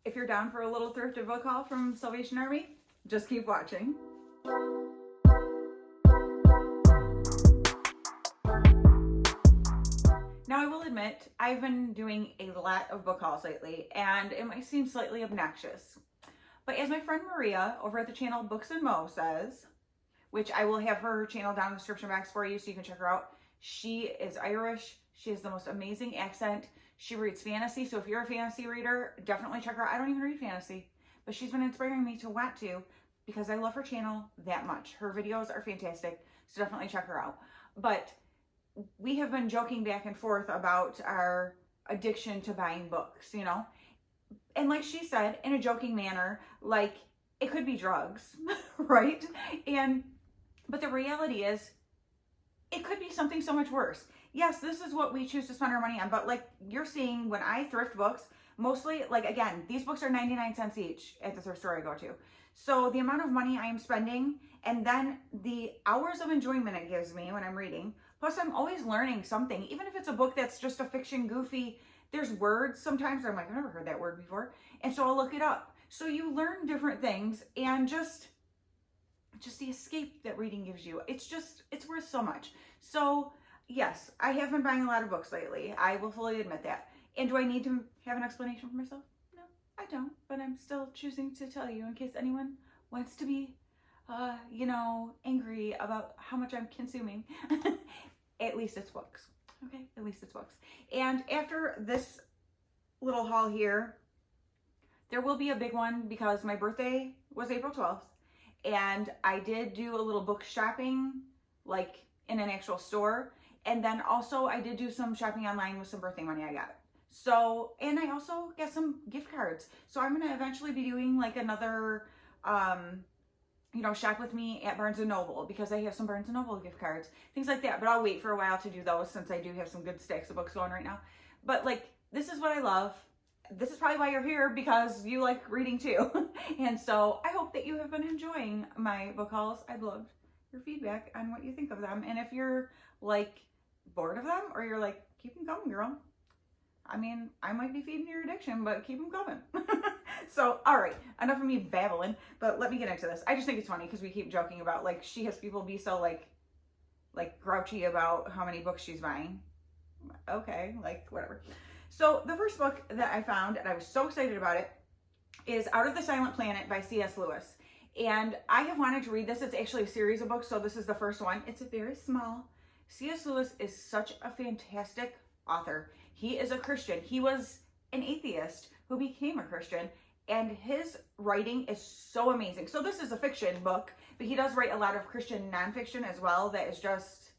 If you're down for a little thrifted book haul from Salvation Army, just keep watching. Now, I will admit, I've been doing a lot of book hauls lately, and it might seem slightly obnoxious. But as my friend Maria over at the channel Books and Mo says, which I will have her channel down in the description box for you so you can check her out. She is Irish. She has the most amazing accent. She reads fantasy, so if you're a fantasy reader, definitely check her out. I don't even read fantasy, but she's been inspiring me to want to because I love her channel that much. Her videos are fantastic, so definitely check her out. But we have been joking back and forth about our addiction to buying books, you know? And like she said, in a joking manner, like it could be drugs, right? But the reality is, it could be something so much worse. Yes, this is what we choose to spend our money on, but like you're seeing when I thrift books, mostly, like again, these books are 99 cents each at the thrift store I go to. So the amount of money I am spending and then the hours of enjoyment it gives me when I'm reading, plus I'm always learning something, even if it's a book that's just a fiction goofy, there's words sometimes I'm like, I've never heard that word before. And so I'll look it up. So you learn different things and just the escape that reading gives you. It's worth so much. So yes, I have been buying a lot of books lately. I will fully admit that. And do I need to have an explanation for myself? No, I don't, but I'm still choosing to tell you in case anyone wants to be, angry about how much I'm consuming. At least it's books. Okay, at least it's books. And after this little haul here, there will be a big one because my birthday was April 12th. And I did do a little book shopping, like in an actual store. And then also I did do some shopping online with some birthday money I got. So, and I also got some gift cards. So I'm going to eventually be doing like another, shop with me at Barnes & Noble because I have some Barnes & Noble gift cards, things like that. But I'll wait for a while to do those since I do have some good stacks of books going right now. But like, this is what I love. This is probably why you're here, because you like reading too. And so I hope that you have been enjoying my book hauls. I'd love your feedback on what you think of them. And if you're like bored of them or you're like, keep them coming, girl. I mean, I might be feeding your addiction, but keep them coming. So, all right, enough of me babbling, but let me get into this. I just think it's funny because we keep joking about like, she has people be so like grouchy about how many books she's buying. Okay, like whatever. So the first book that I found, and I was so excited about it, is Out of the Silent Planet by C.S. Lewis. And I have wanted to read this. It's actually a series of books, so this is the first one. It's very small. C.S. Lewis is such a fantastic author. He is a Christian. He was an atheist who became a Christian, and his writing is so amazing. So this is a fiction book, but he does write a lot of Christian nonfiction as well that is just,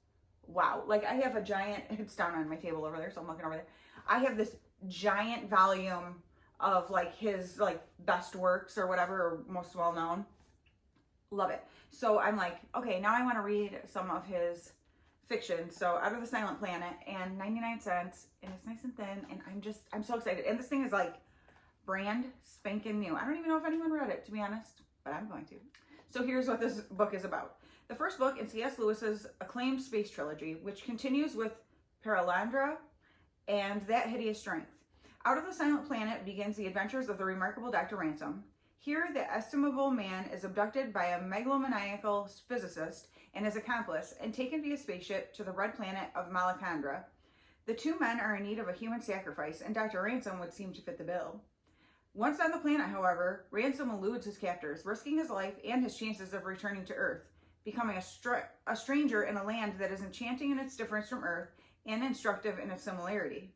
wow. Like I have a giant, it's down on my table over there, so I'm looking over there. I have this giant volume of like his like best works or whatever, or most well known. Love it. So I'm like, okay, now I want to read some of his fiction. So Out of the Silent Planet, and 99 cents, and it's nice and thin, and I'm so excited. And this thing is like brand spanking new. I don't even know if anyone read it, to be honest, but I'm going to. So here's what this book is about. The first book in C.S. Lewis's acclaimed space trilogy, which continues with Paralandra and That Hideous Strength. Out of the Silent Planet begins the adventures of the remarkable Dr. Ransom. Here, the estimable man is abducted by a megalomaniacal physicist and his accomplice and taken via spaceship to the red planet of Malacandra. The two men are in need of a human sacrifice, and Dr. Ransom would seem to fit the bill. Once on the planet, however, Ransom eludes his captors, risking his life and his chances of returning to Earth, becoming a stranger in a land that is enchanting in its difference from Earth and instructive in its similarity.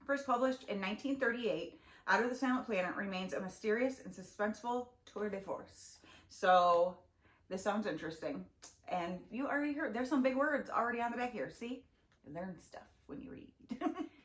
First published in 1938, Out of the Silent Planet remains a mysterious and suspenseful tour de force. So this sounds interesting. And you already heard, there's some big words already on the back here. See? Learn stuff when you read.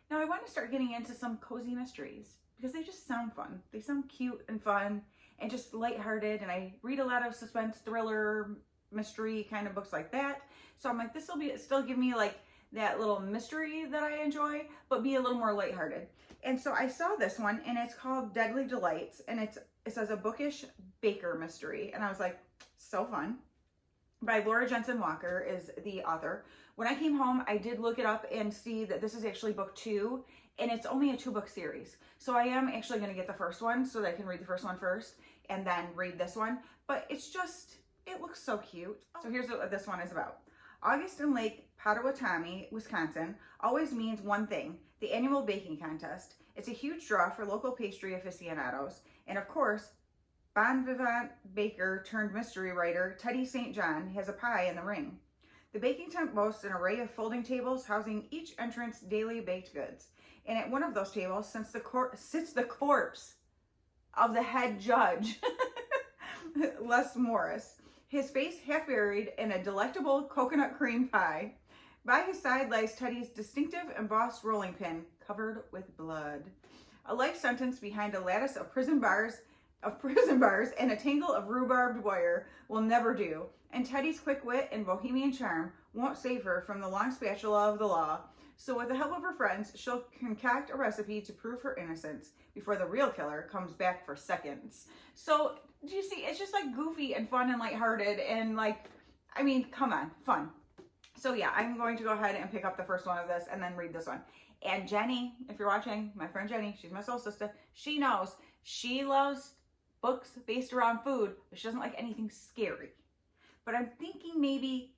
Now I want to start getting into some cozy mysteries because they just sound fun. They sound cute and fun and just lighthearted. And I read a lot of suspense, thriller, mystery kind of books like that. So I'm like, this will still give me like that little mystery that I enjoy, but be a little more lighthearted. And so I saw this one, and it's called Deadly Delights, and it says a bookish baker mystery, and I was like, so fun. By Laura Jensen Walker is the author. When I came home, I did look it up and see that this is actually book 2, and it's only a 2-book series. So I am actually going to get the first one so that I can read the first one first and then read this one. But it's just, it looks so cute. So here's what this one is about. August in Lake Pottawatomie, Wisconsin always means one thing, the annual baking contest. It's a huge draw for local pastry aficionados. And of course, bon vivant baker turned mystery writer Teddy St. John has a pie in the ring. The baking tent boasts an array of folding tables housing each entrant's daily baked goods. And at one of those tables sits the corpse of the head judge, Les Morris, his face half buried in a delectable coconut cream pie. By his side lies Teddy's distinctive embossed rolling pin covered with blood. A life sentence behind a lattice of prison bars and a tangle of rhubarbed wire will never do, and Teddy's quick wit and bohemian charm won't save her from the long spatula of the law. So with the help of her friends, she'll concoct a recipe to prove her innocence before the real killer comes back for seconds. So, do you see, it's just like goofy and fun and lighthearted and like, I mean, come on, fun. So yeah, I'm going to go ahead and pick up the first one of this and then read this one. And Jenny, if you're watching, my friend Jenny, she's my soul sister, she knows she loves books based around food, but she doesn't like anything scary. But I'm thinking maybe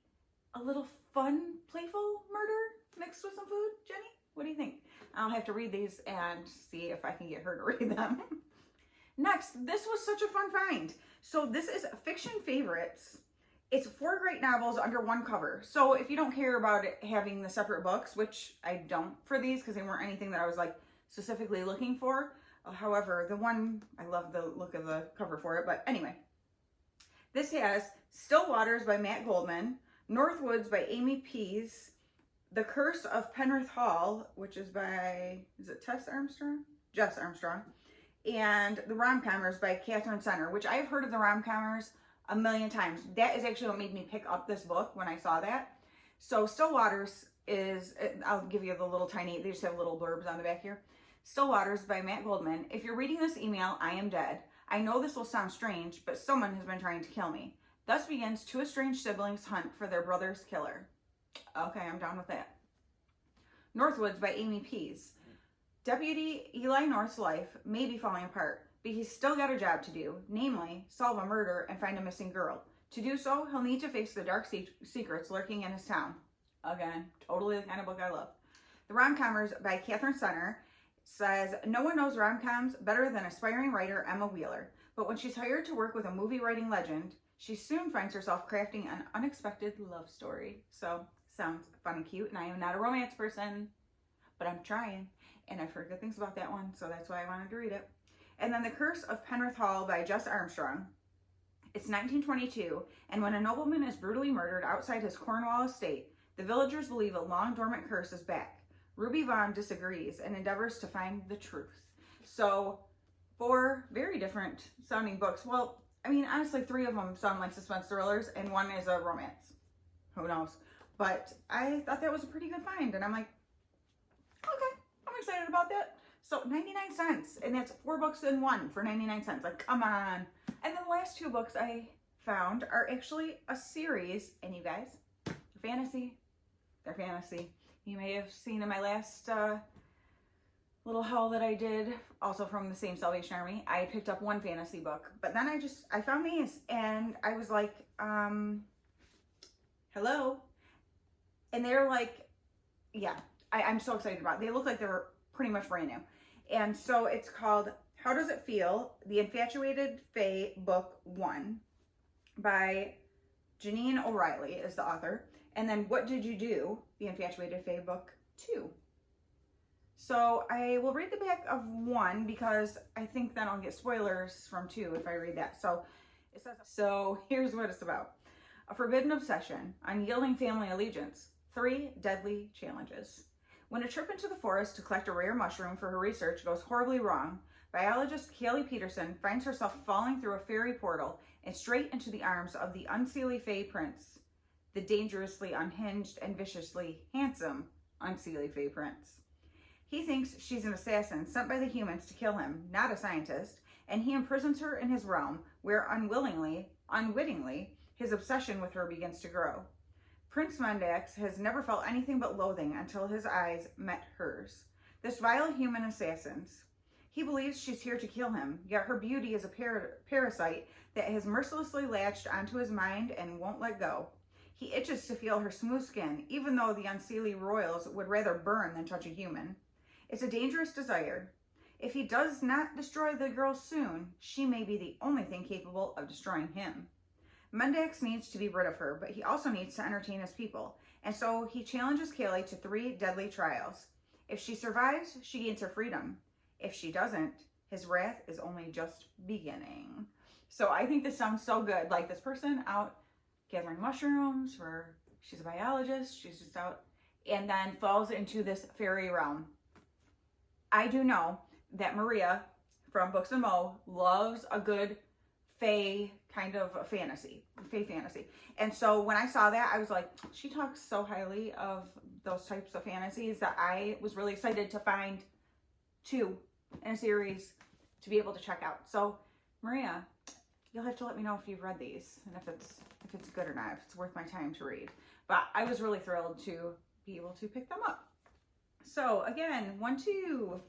a little fun, playful murder mixed with some food. Jenny, what do you think? I'll have to read these and see if I can get her to read them. Next, this was such a fun find. So this is Fiction Favorites. It's 4 great novels under one cover. So if you don't care about it having the separate books, which I don't for these because they weren't anything that I was like specifically looking for. However, the one, I love the look of the cover for it. But anyway, this has Still Waters by Matt Goldman, Northwoods by Amy Pease, The Curse of Penrith Hall, which is by, is it Jess Armstrong, and The Rom-Commers by Catherine Center, which I've heard of The Rom-Commers a million times. That is actually what made me pick up this book when I saw that. So Still Waters is, I'll give you the little tiny, they just have little blurbs on the back here. Still Waters by Matt Goldman. If you're reading this email, I am dead. I know this will sound strange, but someone has been trying to kill me. Thus begins 2 estranged siblings' hunt for their brother's killer. Okay, I'm down with that. Northwoods by Amy Pease. Deputy Eli North's life may be falling apart, but he's still got a job to do, namely, solve a murder and find a missing girl. To do so, he'll need to face the dark secrets lurking in his town. Again, totally the kind of book I love. The Rom-Commers by Catherine Center says, no one knows rom-coms better than aspiring writer Emma Wheeler, but when she's hired to work with a movie writing legend, she soon finds herself crafting an unexpected love story. So, sounds fun and cute, and I am not a romance person, but I'm trying, and I've heard good things about that one, so that's why I wanted to read it. And then The Curse of Penrith Hall by Jess Armstrong. It's 1922, and when a nobleman is brutally murdered outside his Cornwall estate, the villagers believe a long-dormant curse is back. Ruby Vaughn disagrees and endeavors to find the truth. So, 4 very different sounding books. Well, I mean, honestly, 3 of them sound like suspense thrillers, and 1 is a romance. Who knows? But I thought that was a pretty good find, and I'm like, okay, I'm excited about that. So 99 cents, and that's 4 books in 1 for 99 cents. Like, come on. And then the last 2 books I found are actually a series, and you guys, they're fantasy. They're fantasy. You may have seen in my last little haul that I did, also from the same Salvation Army, I picked up 1 fantasy book. But then I found these, and I was like, hello? And they're like, yeah, I'm so excited about it. They look like they're pretty much brand new. And so it's called How Does It Feel? The Infatuated Fae Book 1 by Janine O'Reilly is the author. And then What Did You Do? The Infatuated Fae Book 2. So I will read the back of 1 because I think then I'll get spoilers from 2 if I read that. So it says, so here's what it's about. A forbidden obsession, unyielding family allegiance, 3 deadly challenges. When a trip into the forest to collect a rare mushroom for her research goes horribly wrong, biologist Kaylee Peterson finds herself falling through a fairy portal and straight into the arms of the unseelie Fae Prince, the dangerously unhinged and viciously handsome unseelie Fae Prince. He thinks she's an assassin sent by the humans to kill him, not a scientist, and he imprisons her in his realm where unwittingly, his obsession with her begins to grow. Prince Mondax has never felt anything but loathing until his eyes met hers. this vile human assassin. He believes she's here to kill him, yet her beauty is a parasite that has mercilessly latched onto his mind and won't let go. He itches to feel her smooth skin, even though the unseelie royals would rather burn than touch a human. It's a dangerous desire. If he does not destroy the girl soon, she may be the only thing capable of destroying him. Mendax needs to be rid of her, but he also needs to entertain his people, and so he challenges Kaylee to 3 deadly trials. If she survives, she gains her freedom. If she doesn't, his wrath is only just beginning. So I think this sounds so good. Like this person out gathering mushrooms, she's a biologist, she's just out, and then falls into this fairy realm. I do know that Maria from Books and Mo loves a good Fae kind of a fantasy, Fae Fantasy. And so when I saw that, I was like, she talks so highly of those types of fantasies that I was really excited to find 2 in a series to be able to check out. So Maria, you'll have to let me know if you've read these and if it's good or not, if it's worth my time to read. But I was really thrilled to be able to pick them up. So again, 1, 2,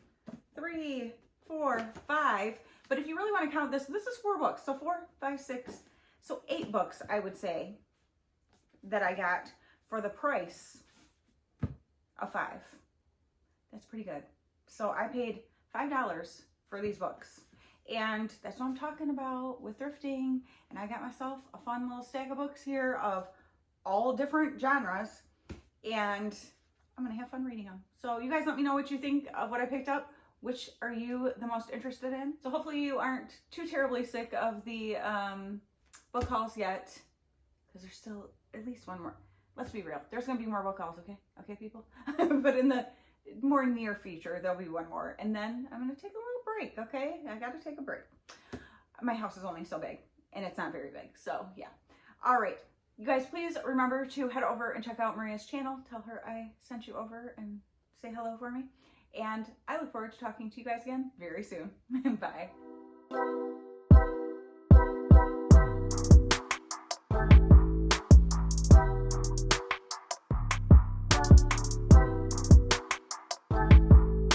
3, 4, 5. But if you really want to count this is 4 books. So 4, 5, 6, so 8 books, I would say, that I got for the price of 5. That's pretty good. So I paid $5 for these books. And that's what I'm talking about with thrifting. And I got myself a fun little stack of books here of all different genres. And I'm going to have fun reading them. So you guys let me know what you think of what I picked up. Which are you the most interested in? So hopefully you aren't too terribly sick of the book hauls yet. Because there's still at least one more. Let's be real. There's going to be more book hauls, okay? Okay, people? But in the more near future, there'll be one more. And then I'm going to take a little break, okay? I got to take a break. My house is only so big. And it's not very big. So, yeah. All right. You guys, please remember to head over and check out Maria's channel. Tell her I sent you over and say hello for me. And I look forward to talking to you guys again very soon. Bye.